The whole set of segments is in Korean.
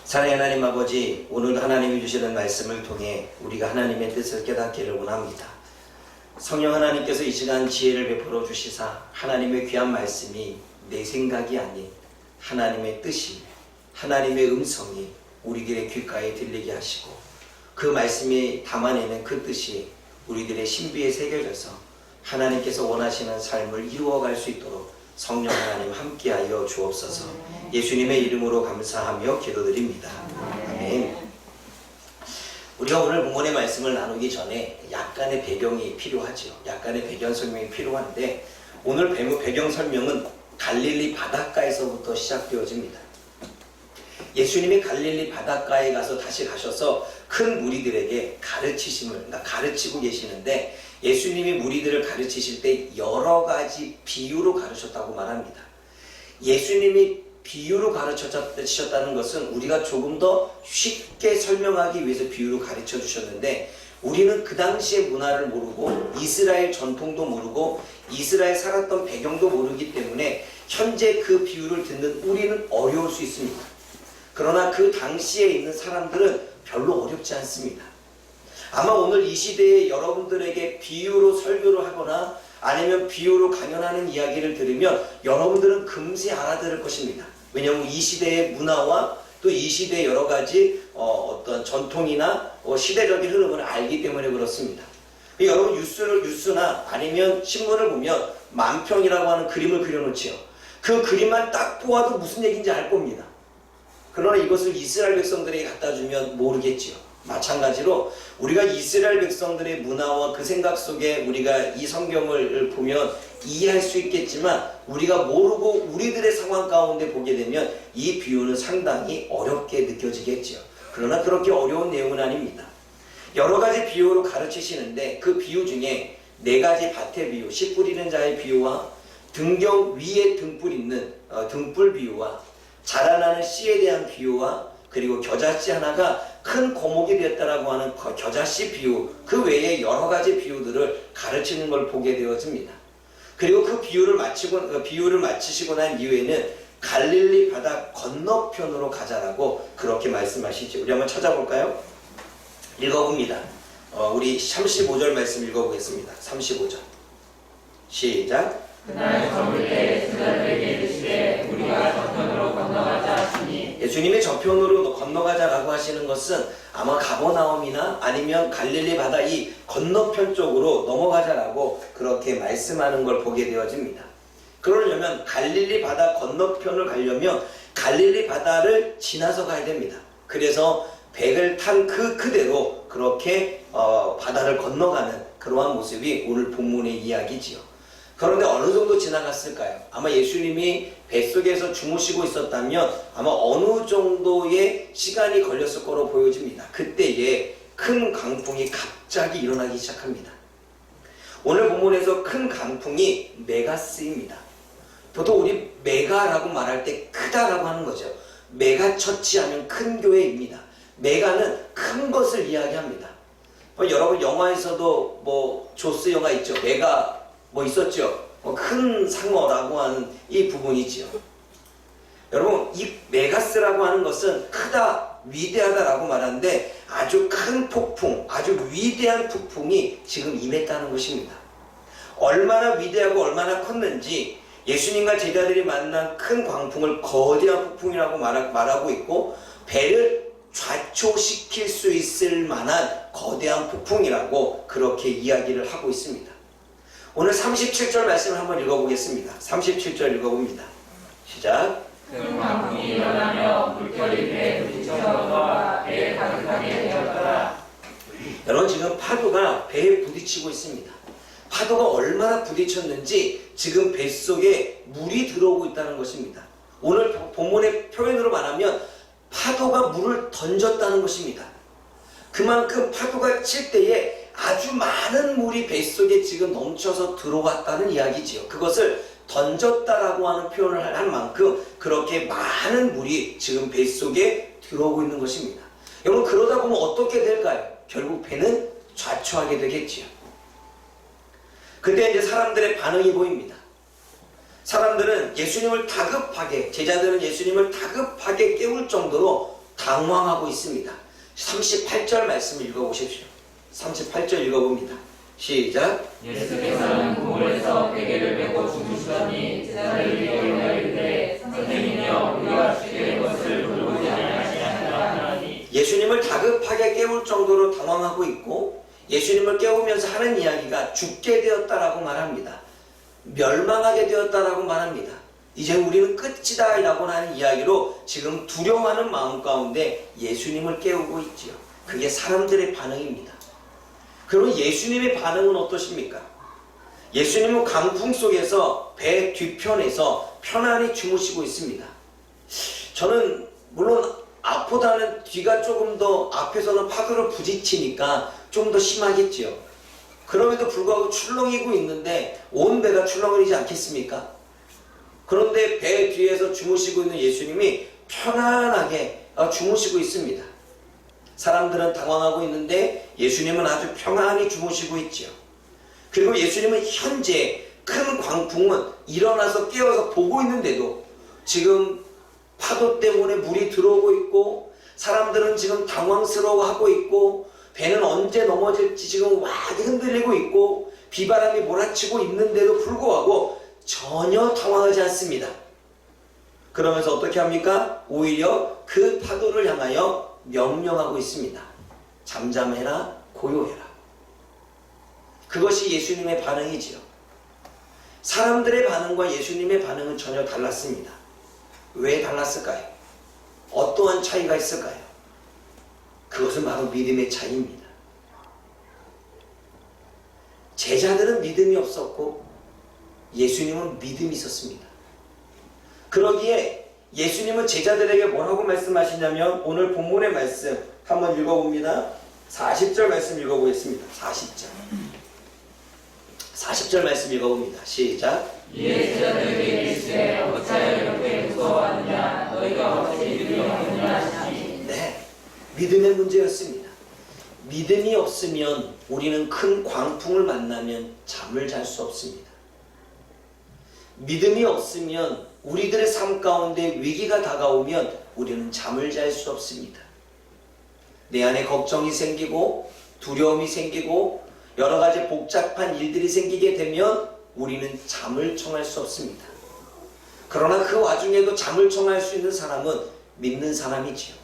사랑의 하나님 아버지, 오늘 하나님이 주시는 말씀을 통해 우리가 하나님의 뜻을 깨닫기를 원합니다. 성령 하나님께서 이 시간 지혜를 베풀어 주시사 하나님의 귀한 말씀이 내 생각이 아닌 하나님의 뜻이, 하나님의 음성이 우리들의 귓가에 들리게 하시고 그 말씀이 담아내는 그 뜻이 우리들의 신비에 새겨져서 하나님께서 원하시는 삶을 이루어갈 수 있도록 성령 하나님 함께하여 주옵소서. 예수님의 이름으로 감사하며 기도드립니다. 아멘. 우리가 오늘 본문의 말씀을 나누기 전에 약간의 배경이 필요하죠. 약간의 배경 설명이 필요한데 오늘 배경 설명은 갈릴리 바닷가에서부터 시작되어집니다. 예수님이 갈릴리 바닷가에 가서 다시 가셔서 큰 무리들에게 가르치고 계시는데 예수님이 무리들을 가르치실 때 여러 가지 비유로 가르쳤다고 말합니다. 예수님이 비유로 가르치셨다는 것은 우리가 조금 더 쉽게 설명하기 위해서 비유로 가르쳐 주셨는데 우리는 그 당시의 문화를 모르고 이스라엘 전통도 모르고 이스라엘 살았던 배경도 모르기 때문에 현재 그 비유를 듣는 우리는 어려울 수 있습니다. 그러나 그 당시에 있는 사람들은 별로 어렵지 않습니다. 아마 오늘 이 시대에 여러분들에게 비유로 설교를 하거나 아니면 비유로 강연하는 이야기를 들으면 여러분들은 금세 알아들을 것입니다. 왜냐하면 이 시대의 문화와 또 이 시대의 여러 가지 어떤 전통이나 시대적인 흐름을 알기 때문에 그렇습니다. 여러분 뉴스나 아니면 신문을 보면 만평이라고 하는 그림을 그려놓지요. 그 그림만 딱 보아도 무슨 얘기인지 알 겁니다. 그러나 이것을 이스라엘 백성들에게 갖다 주면 모르겠지요. 마찬가지로 우리가 이스라엘 백성들의 문화와 그 생각 속에 우리가 이 성경을 보면 이해할 수 있겠지만 우리가 모르고 우리들의 상황 가운데 보게 되면 이 비유는 상당히 어렵게 느껴지겠죠. 그러나 그렇게 어려운 내용은 아닙니다. 여러 가지 비유로 가르치시는데 그 비유 중에 4가지 밭의 비유, 씨 뿌리는 자의 비유와 등경 위에 등불 있는 등불 비유와 자라나는 씨에 대한 비유와 그리고 겨자씨 하나가 큰 거목이 되었다라고 하는 겨자씨 비유, 그 외에 여러 가지 비유들을 가르치는 걸 보게 되어집니다. 그리고 그 비유를 마치시고 난 이후에는 갈릴리 바다 건너편으로 가자라고 그렇게 말씀하시죠. 우리 한번 찾아볼까요? 읽어봅니다. 우리 35절 말씀 읽어보겠습니다. 35절 시작. 그날 저물 때 제자들에게 이르시되 우리가 저편으로 건너가자 하시니 예수님의 저편으로 건너가자라고 하시는 것은 아마 가버나움이나 아니면 갈릴리 바다 이 건너편 쪽으로 넘어가자라고 그렇게 말씀하는 걸 보게 되어집니다. 그러려면 갈릴리 바다 건너편을 가려면 갈릴리 바다를 지나서 가야 됩니다. 그래서 배를 탄 그대로 그렇게 바다를 건너가는 그러한 모습이 오늘 본문의 이야기지요. 그런데 어느 정도 지나갔을까요? 아마 예수님이 뱃속에서 주무시고 있었다면 아마 어느 정도의 시간이 걸렸을 거로 보여집니다. 그때에 큰 강풍이 갑자기 일어나기 시작합니다. 오늘 본문에서 큰 강풍이 메가스입니다. 보통 우리 메가라고 말할 때 크다라고 하는 거죠. 메가처치 하면 큰 교회입니다. 메가는 큰 것을 이야기합니다. 여러분 영화에서도 조스 영화 있죠. 메가 있었죠. 큰 상어라고 하는 이 부분이지요. 여러분 이 메가스라고 하는 것은 크다, 위대하다라고 말하는데 아주 큰 폭풍, 아주 위대한 폭풍이 지금 임했다는 것입니다. 얼마나 위대하고 얼마나 컸는지 예수님과 제자들이 만난 큰 광풍을 거대한 폭풍이라고 말하고 있고 배를 좌초시킬 수 있을 만한 거대한 폭풍이라고 그렇게 이야기를 하고 있습니다. 오늘 37절 말씀을 한번 읽어보겠습니다. 37절 읽어봅니다. 시작. 큰 강풍이 일어나며 물결이 배에 부딪혀 배에 가득하게 되었더라. 여러분 지금 파도가 배에 부딪히고 있습니다. 파도가 얼마나 부딪혔는지 지금 뱃속에 물이 들어오고 있다는 것입니다. 오늘 본문의 표현으로 말하면 파도가 물을 던졌다는 것입니다. 그만큼 파도가 칠 때에 아주 많은 물이 뱃속에 지금 넘쳐서 들어왔다는 이야기지요. 그것을 던졌다라고 하는 표현을 한 만큼 그렇게 많은 물이 지금 뱃속에 들어오고 있는 것입니다. 여러분 그러다 보면 어떻게 될까요? 결국 배는 좌초하게 되겠지요. 그때 이제 사람들의 반응이 보입니다. 사람들은 예수님을 다급하게, 제자들은 예수님을 다급하게 깨울 정도로 당황하고 있습니다. 38절 말씀을 읽어보십시오. 38절 읽어봅니다. 시작. 예수께서는 그물에서 베개를 메고 주무시더니 제자들이 이르되 선생님이여 우리가 죽게 된 것을 돌보지 아니하시나이다 하니. 예수님을 다급하게 깨울 정도로 당황하고 있고, 예수님을 깨우면서 하는 이야기가 죽게 되었다라고 말합니다. 멸망하게 되었다라고 말합니다. 이제 우리는 끝이다 라고 하는 이야기로 지금 두려워하는 마음 가운데 예수님을 깨우고 있지요. 그게 사람들의 반응입니다. 그럼 예수님의 반응은 어떠십니까? 예수님은 강풍 속에서 배 뒤편에서 편안히 주무시고 있습니다. 저는 물론 앞보다는 뒤가 조금 더, 앞에서는 파도를 부딪히니까 좀 더 심하겠지요. 그럼에도 불구하고 출렁이고 있는데 온 배가 출렁이지 않겠습니까? 그런데 배 뒤에서 주무시고 있는 예수님이 편안하게 주무시고 있습니다. 사람들은 당황하고 있는데 예수님은 아주 평안히 주무시고 있죠. 그리고 예수님은 현재 큰 광풍은 일어나서 깨어서 보고 있는데도 지금 파도 때문에 물이 들어오고 있고, 사람들은 지금 당황스러워하고 있고, 배는 언제 넘어질지 지금 와게 흔들리고 있고, 비바람이 몰아치고 있는데도 불구하고 전혀 당황하지 않습니다. 그러면서 어떻게 합니까? 오히려 그 파도를 향하여 명령하고 있습니다. 잠잠해라, 고요해라. 그것이 예수님의 반응이지요. 사람들의 반응과 예수님의 반응은 전혀 달랐습니다. 왜 달랐을까요? 어떠한 차이가 있을까요? 그것은 바로 믿음의 차이입니다. 제자들은 믿음이 없었고 예수님은 믿음이 있었습니다. 그러기에 예수님은 제자들에게 뭐라고 말씀하시냐면, 오늘 본문의 말씀 한번 읽어봅니다. 40절 말씀 읽어보겠습니다. 40절 말씀 읽어봅니다. 시작. 이에 제자들에게 이르시되 어찌하여 이렇게 무서워하느냐 너희가 어찌 믿음이 없느냐 하시니. 네, 믿음의 문제였습니다. 믿음이 없으면 우리는 큰 광풍을 만나면 잠을 잘 수 없습니다. 믿음이 없으면 우리들의 삶 가운데 위기가 다가오면 우리는 잠을 잘 수 없습니다. 내 안에 걱정이 생기고 두려움이 생기고 여러 가지 복잡한 일들이 생기게 되면 우리는 잠을 청할 수 없습니다. 그러나 그 와중에도 잠을 청할 수 있는 사람은 믿는 사람이지요.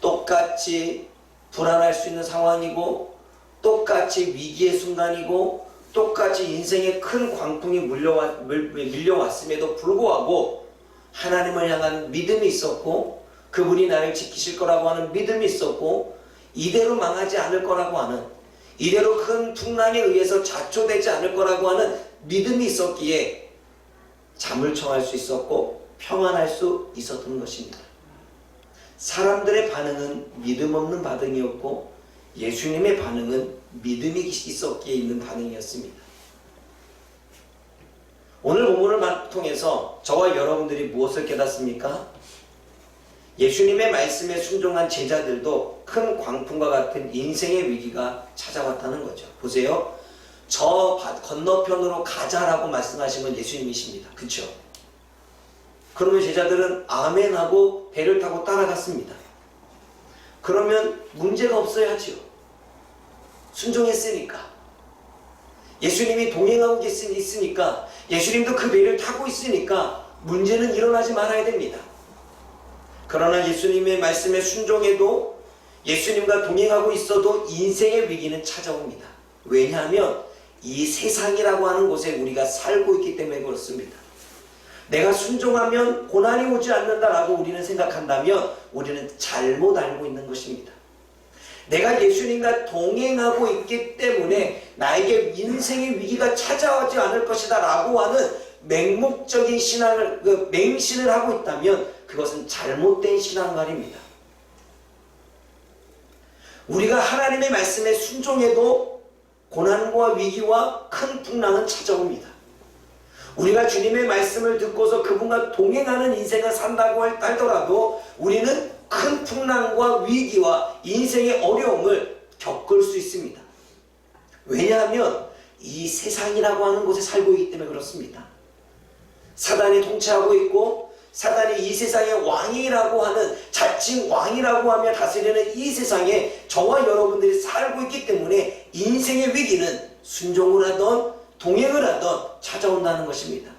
똑같이 불안할 수 있는 상황이고, 똑같이 위기의 순간이고, 똑같이 인생의 큰 광풍이 밀려왔음에도 불구하고 하나님을 향한 믿음이 있었고, 그분이 나를 지키실 거라고 하는 믿음이 있었고, 이대로 망하지 않을 거라고 하는, 이대로 큰 풍랑에 의해서 자초되지 않을 거라고 하는 믿음이 있었기에 잠을 청할 수 있었고 평안할 수 있었던 것입니다. 사람들의 반응은 믿음 없는 반응이었고, 예수님의 반응은 믿음이 있었기에 있는 반응이었습니다. 오늘 본문을 통해서 저와 여러분들이 무엇을 깨닫습니까? 예수님의 말씀에 순종한 제자들도 큰 광풍과 같은 인생의 위기가 찾아왔다는 거죠. 보세요. 저 건너편으로 가자라고 말씀하신 건 예수님이십니다. 그렇죠? 그러면 제자들은 아멘하고 배를 타고 따라갔습니다. 그러면 문제가 없어야죠. 순종했으니까. 예수님이 동행하고 있으니까, 예수님도 그 배를 타고 있으니까 문제는 일어나지 말아야 됩니다. 그러나 예수님의 말씀에 순종해도, 예수님과 동행하고 있어도 인생의 위기는 찾아옵니다. 왜냐하면 이 세상이라고 하는 곳에 우리가 살고 있기 때문에 그렇습니다. 내가 순종하면 고난이 오지 않는다라고 우리는 생각한다면 우리는 잘못 알고 있는 것입니다. 내가 예수님과 동행하고 있기 때문에 나에게 인생의 위기가 찾아오지 않을 것이다 라고 하는 맹목적인 신앙을, 맹신을 하고 있다면 그것은 잘못된 신앙말입니다. 우리가 하나님의 말씀에 순종해도 고난과 위기와 큰 풍랑은 찾아옵니다. 우리가 주님의 말씀을 듣고서 그분과 동행하는 인생을 산다고 할더라도 우리는 큰 풍랑과 위기와 인생의 어려움을 겪을 수 있습니다. 왜냐하면 이 세상이라고 하는 곳에 살고 있기 때문에 그렇습니다. 사단이 통치하고 있고 사단이 이 세상의 왕이라고 하는 자칭 왕이라고 하며 다스리는 이 세상에 저와 여러분들이 살고 있기 때문에 인생의 위기는 순종을 하던 동행을 하던 찾아온다는 것입니다.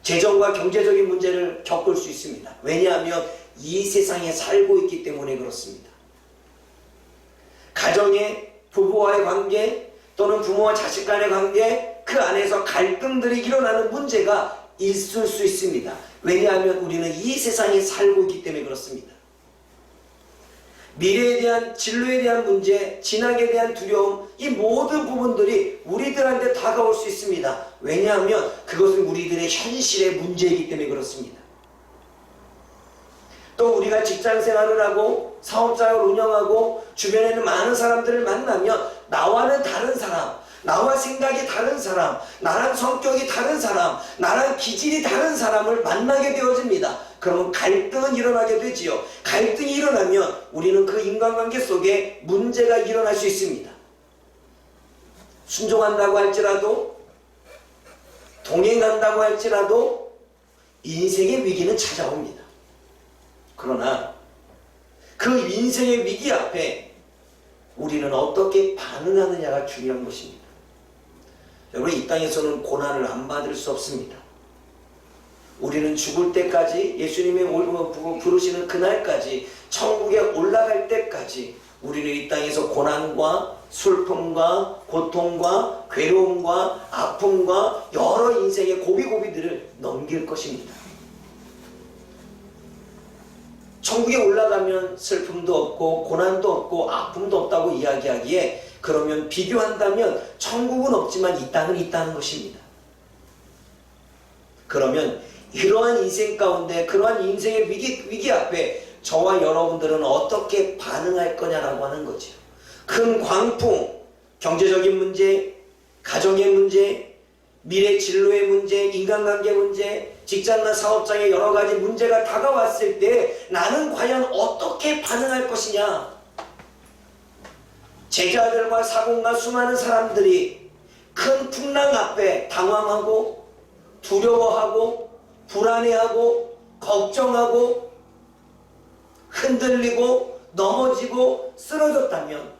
재정과 경제적인 문제를 겪을 수 있습니다. 왜냐하면 이 세상에 살고 있기 때문에 그렇습니다. 가정의 부부와의 관계 또는 부모와 자식 간의 관계, 그 안에서 갈등들이 일어나는 문제가 있을 수 있습니다. 왜냐하면 우리는 이 세상에 살고 있기 때문에 그렇습니다. 미래에 대한 진로에 대한 문제, 진학에 대한 두려움, 이 모든 부분들이 우리들한테 다가올 수 있습니다. 왜냐하면 그것은 우리들의 현실의 문제이기 때문에 그렇습니다. 또 우리가 직장 생활을 하고 사업장을 운영하고 주변에는 많은 사람들을 만나면 나와는 다른 사람, 나와 생각이 다른 사람, 나랑 성격이 다른 사람, 나랑 기질이 다른 사람을 만나게 되어집니다. 그러면 갈등은 일어나게 되지요. 갈등이 일어나면 우리는 그 인간관계 속에 문제가 일어날 수 있습니다. 순종한다고 할지라도, 동행한다고 할지라도 인생의 위기는 찾아옵니다. 그러나 그 인생의 위기 앞에 우리는 어떻게 반응하느냐가 중요한 것입니다. 여러분, 이 땅에서는 고난을 안 받을 수 없습니다. 우리는 죽을 때까지, 예수님이 부르시는 그날까지, 천국에 올라갈 때까지 우리는 이 땅에서 고난과 슬픔과 고통과 괴로움과 아픔과 여러 인생의 고비고비들을 넘길 것입니다. 천국에 올라가면 슬픔도 없고 고난도 없고 아픔도 없다고 이야기하기에, 그러면 비교한다면 천국은 없지만 이 땅은 있다는 것입니다. 그러면 이러한 인생 가운데, 그러한 인생의 위기 앞에 저와 여러분들은 어떻게 반응할 거냐라고 하는 거죠. 큰 광풍, 경제적인 문제, 가정의 문제, 미래 진로의 문제, 인간관계 문제, 직장이나 사업장에 여러 가지 문제가 다가왔을 때 나는 과연 어떻게 반응할 것이냐. 제자들과 사공과 수많은 사람들이 큰 풍랑 앞에 당황하고 두려워하고 불안해하고 걱정하고 흔들리고 넘어지고 쓰러졌다면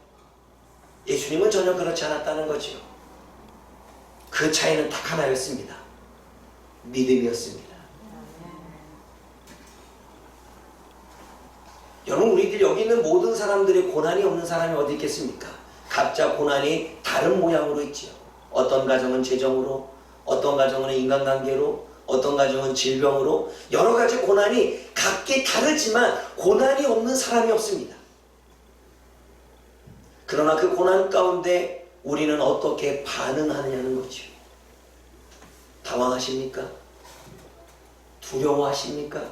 예수님은 전혀 그렇지 않았다는 거죠. 그 차이는 딱 하나였습니다. 믿음이었습니다. 여러분, 우리들 여기 있는 모든 사람들의 고난이 없는 사람이 어디 있겠습니까? 각자 고난이 다른 모양으로 있지요. 어떤 가정은 재정으로, 어떤 가정은 인간관계로, 어떤 가정은 질병으로, 여러 가지 고난이 각기 다르지만 고난이 없는 사람이 없습니다. 그러나 그 고난 가운데 우리는 어떻게 반응하느냐는 거죠. 당황하십니까? 두려워하십니까?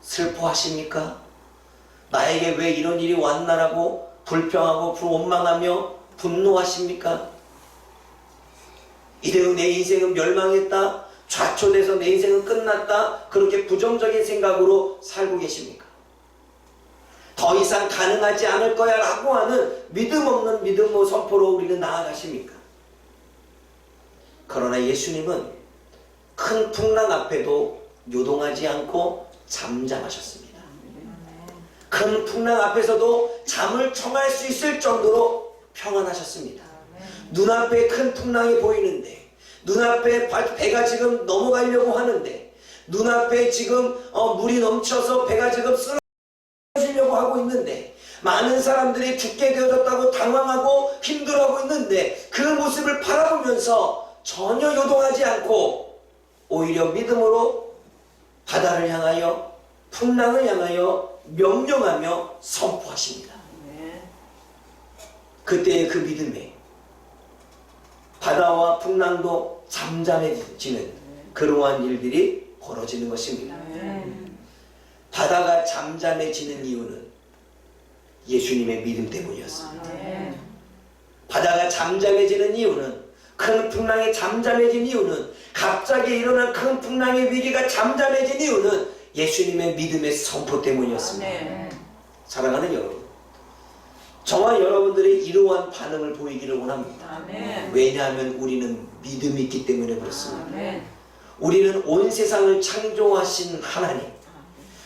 슬퍼하십니까? 나에게 왜 이런 일이 왔나라고 불평하고 원망하며 분노하십니까? 이대로 내 인생은 멸망했다, 좌초돼서 내 인생은 끝났다, 그렇게 부정적인 생각으로 살고 계십니까? 더 이상 가능하지 않을 거야 라고 하는 믿음 없는 믿음의 선포로 우리는 나아가십니까? 그러나 예수님은 큰 풍랑 앞에도 요동하지 않고 잠잠하셨습니다. 큰 풍랑 앞에서도 잠을 청할 수 있을 정도로 평안하셨습니다. 눈앞에 큰 풍랑이 보이는데, 눈앞에 배가 지금 넘어가려고 하는데, 눈앞에 지금 물이 넘쳐서 배가 지금 쓰러지려고 하고 있는데, 많은 사람들이 죽게 되어졌다고 당황하고 힘들어하고 있는데, 그 모습을 바라보면서 전혀 요동하지 않고 오히려 믿음으로 바다를 향하여, 풍랑을 향하여 명령하며 선포하십니다. 그때의 그 믿음에 바다와 풍랑도 잠잠해지는 그러한 일들이 벌어지는 것입니다. 바다가 잠잠해지는 이유는 예수님의 믿음 때문이었습니다. 바다가 잠잠해지는 이유는, 큰 풍랑이 잠잠해진 이유는, 갑자기 일어난 큰 풍랑의 위기가 잠잠해진 이유는 예수님의 믿음의 선포 때문이었습니다. 사랑하는 여러분, 저와 여러분들의 이러한 반응을 보이기를 원합니다. 아멘. 왜냐하면 우리는 믿음이 있기 때문에 그렇습니다. 아멘. 우리는 온 세상을 창조하신 하나님,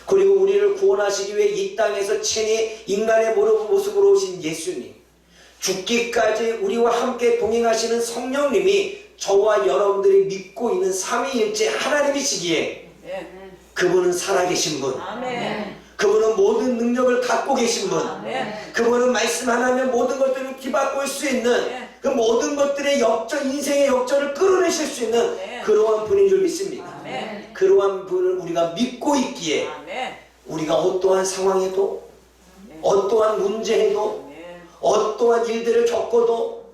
그리고 우리를 구원하시기 위해 이 땅에서 친히 인간의 모습으로 오신 예수님, 죽기까지 우리와 함께 동행하시는 성령님이 저와 여러분들이 믿고 있는 삼위일체 하나님이시기에 그분은 살아계신 분, 아멘. 그분은 모든 능력을 갖고 계신 분, 아멘. 그분은 말씀 하나면 모든 것들을 뒤바꿀 수 있는 그 모든 것들의 역전, 인생의 역전을 끌어내실 수 있는 그러한 분인 줄 믿습니다. 아멘. 그러한 분을 우리가 믿고 있기에 아멘. 우리가 어떠한 상황에도, 어떠한 문제에도, 어떠한 일들을 겪어도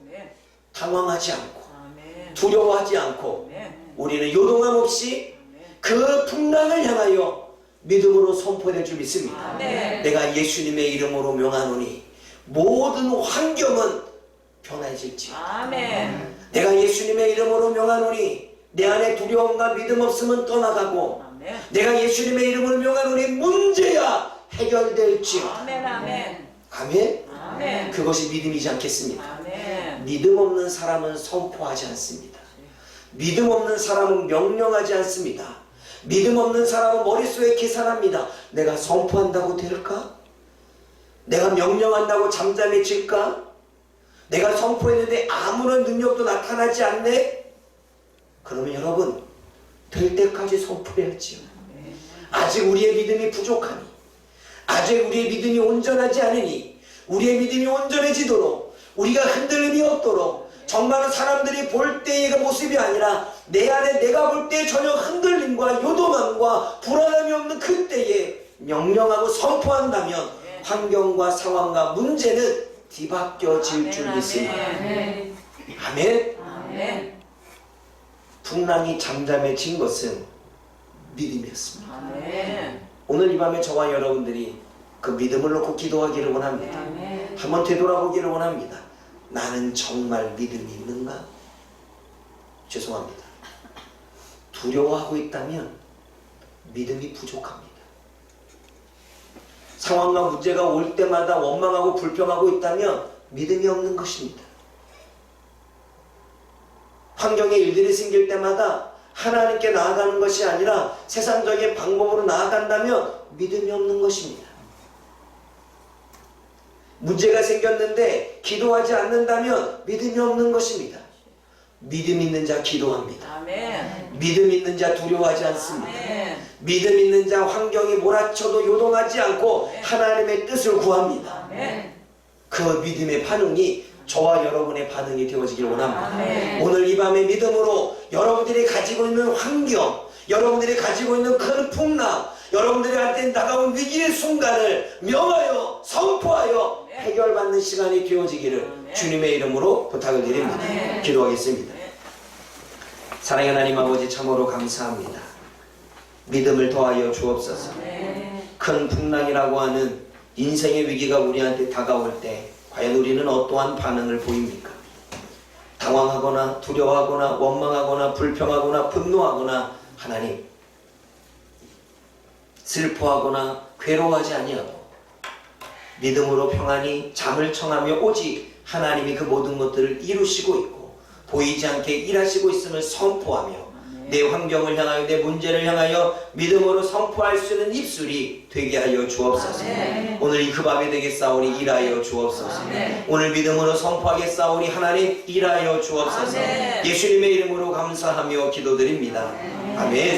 당황하지 않고 아멘. 두려워하지 않고 아멘. 우리는 요동함 없이 그 풍랑을 향하여 믿음으로 선포될 줄 믿습니다. 아멘. 내가 예수님의 이름으로 명하노니 모든 환경은 변해질지. 아멘. 내가 예수님의 이름으로 명하노니 내 안에 두려움과 믿음 없음은 떠나가고, 아멘. 내가 예수님의 이름으로 명하노니 문제야 해결될지. 아멘. 아멘. 아멘. 아멘. 그것이 믿음이지 않겠습니까? 아멘. 믿음 없는 사람은 선포하지 않습니다. 믿음 없는 사람은 명령하지 않습니다. 믿음 없는 사람은 머릿속에 계산합니다. 내가 선포한다고 될까? 내가 명령한다고 잠잠해질까? 내가 선포했는데 아무런 능력도 나타나지 않네? 그러면 여러분, 될 때까지 선포해야지요. 아직 우리의 믿음이 부족하니, 아직 우리의 믿음이 온전하지 않으니, 우리의 믿음이 온전해지도록, 우리가 흔들림이 없도록, 정말로 사람들이 볼 때의 그 모습이 아니라 내 안에 내가 볼 때 전혀 흔들림과 요동함과 불안함이 없는 그때에 명령하고 선포한다면 환경과 상황과 문제는 뒤바뀌어질 줄 믿습니다. 아멘. 아멘. 아멘. 풍랑이 잠잠해진 것은 믿음이었습니다. 아멘. 오늘 이 밤에 저와 여러분들이 그 믿음을 놓고 기도하기를 원합니다. 아멘. 한번 되돌아보기를 원합니다. 나는 정말 믿음이 있는가? 죄송합니다. 두려워하고 있다면 믿음이 부족합니다. 상황과 문제가 올 때마다 원망하고 불평하고 있다면 믿음이 없는 것입니다. 환경에 일들이 생길 때마다 하나님께 나아가는 것이 아니라 세상적인 방법으로 나아간다면 믿음이 없는 것입니다. 문제가 생겼는데 기도하지 않는다면 믿음이 없는 것입니다. 믿음 있는 자 기도합니다. 아멘. 믿음 있는 자 두려워하지 않습니다. 아멘. 믿음 있는 자 환경이 몰아쳐도 요동하지 않고 하나님의 뜻을 구합니다. 아멘. 그 믿음의 반응이 저와 여러분의 반응이 되어지길 원합니다. 아멘. 오늘 이 밤에 믿음으로 여러분들이 가지고 있는 환경, 여러분들이 가지고 있는 큰 풍랑, 여러분들한테 다가온 위기의 순간을 명하여 선포하여 해결받는 시간이 되어지기를 주님의 이름으로 부탁을 드립니다. 기도하겠습니다. 사랑의 하나님 아버지, 참으로 감사합니다. 믿음을 더하여 주옵소서. 큰 풍랑이라고 하는 인생의 위기가 우리한테 다가올 때 과연 우리는 어떠한 반응을 보입니까? 당황하거나 두려워하거나 원망하거나 불평하거나 분노하거나 하나님 슬퍼하거나 괴로워하지 아니하고 믿음으로 평안히 잠을 청하며 오직 하나님이 그 모든 것들을 이루시고 있고 보이지 않게 일하시고 있음을 선포하며 내 환경을 향하여 내 문제를 향하여 믿음으로 선포할 수 있는 입술이 되게 하여 주옵소서. 오늘 이 그 밤이 되겠사오니 일하여 주옵소서. 오늘 믿음으로 선포하겠사오니 하나님 일하여 주옵소서. 예수님의 이름으로 감사하며 기도드립니다. 아멘.